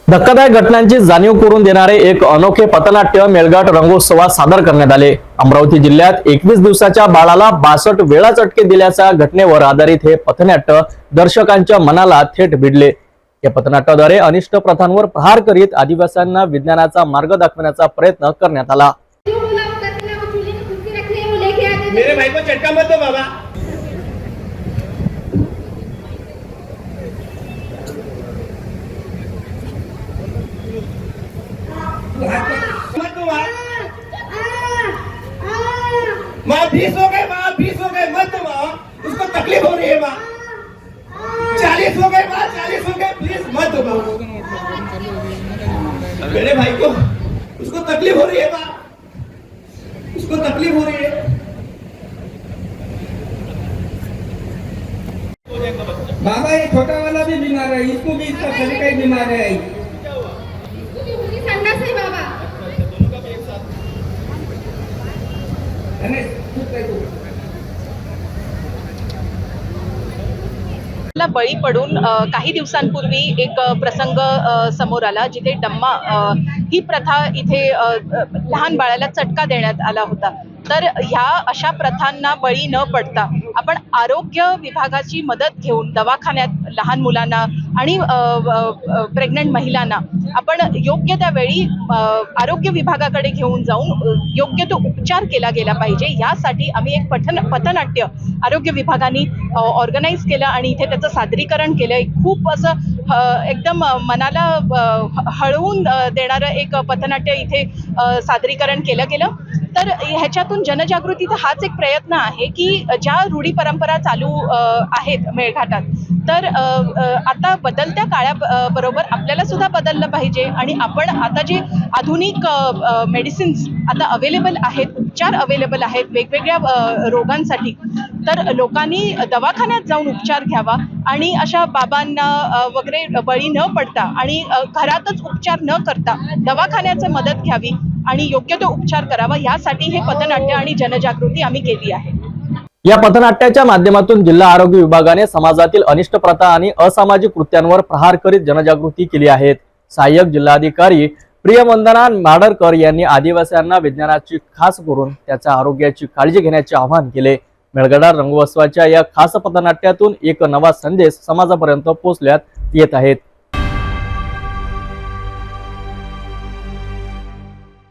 धक्कादायक घटनांची जाणीव करून देणारे एक अनोखे पथनाट्य मेळघाट रंगोत्सवात सादर करण्यात आले। अमरावती जिल्ह्यात 21 दिवसाच्या बाळाला 62 वेळा चटके दिल्याच्या घटनेवर आधारित हे पथनाट्य दर्शकांच्या मनाला थेट भिडले। या पथनाट्याद्वारे अनिष्ट प्रथांवर प्रहार करीत आदिवासींना विज्ञानाचा मार्ग दाखवण्याचा प्रयत्न करण्यात आला। मेरे भाई को झटका मत दो बाबा। मत दो माँ 20 हो गए, माँ 20 हो गए, मत दो माँ, उसको तकलीफ हो रही है माँ। 40 हो गए माँ, 40 हो गए, प्लीज मत दो माँ। मेरे भाई को उसको तकलीफ हो रही है माँ, उसको तकलीफ हो रही है। बाबा ये छोटा वाला भी बीमार है, इसको भी इसका सभी का बीमार है। संडास है बाबा। ला बळी पडून काही दिवसांपूर्वी एक प्रसंग समोर आला, जिथे डम्मा ही प्रथा इथे लहान बाळाला चटका देण्यात आला होता। तर ह्या अशा प्रथांना बळी न पडता आपण आरोग्य विभागाची मदत घेऊन दवाखान्यात लहान मुलांना आणि प्रेग्नंट महिलांना आपण योग्य त्या वेळी आरोग्य विभागाकडे घेऊन जाऊन योग्य तो उपचार केला गेला पाहिजे। यासाठी आम्ही एक पथनाट्य आरोग्य विभागाने ऑर्गनाईज केलं आणि इथे त्याचं सादरीकरण केलं। खूप असं एकदम मनाला हळवून देणारं एक पथनाट्य इथे सादरीकरण केलं गेलं। तर ह्याच्यातून जनजागृतीचा हाच एक प्रयत्न आहे की ज्या रूढी परंपरा चालू आहेत मेळघाटात, तर आता बदलत्या काळाबरोबर आपल्याला सुद्धा बदललं पाहिजे आणि आपण आता जे आधुनिक मेडिसिन्स आता अवेलेबल आहेत, उपचार अवेलेबल आहेत वेगवेगळ्या रोगांसाठी, तर लोकांनी दवाखान्यात जाऊन उपचार घ्यावा आणि अशा बाबांना वगैरे बळी न पडता आणि घरातच उपचार न करता दवाखान्याची मदत घ्यावी आणि योग्य तो उपचार करावा। यासाठी हे पथनाट्य आणि जनजागृती आम्ही केली आहे। या पथनाट्याच्या माध्यमातून जिल्हा आरोग्य विभागाने समाजातील अनिष्ट प्रथा आणि असामाजिक कृत्यांवर प्रहार करीत जनजागृती केली आहे। सहाय्यक जिल्हाधिकारी प्रियवंदना माडरकर यांनी आदिवासींना विज्ञानाची खास करून त्याच्या आरोग्याची काळजी घेण्याचे आवाहन केले। मेळघाट रंगोत्सवाच्या या खास पथनाट्यातून एक नवा संदेश समाजापर्यंत पोहोचण्यात येत आहे।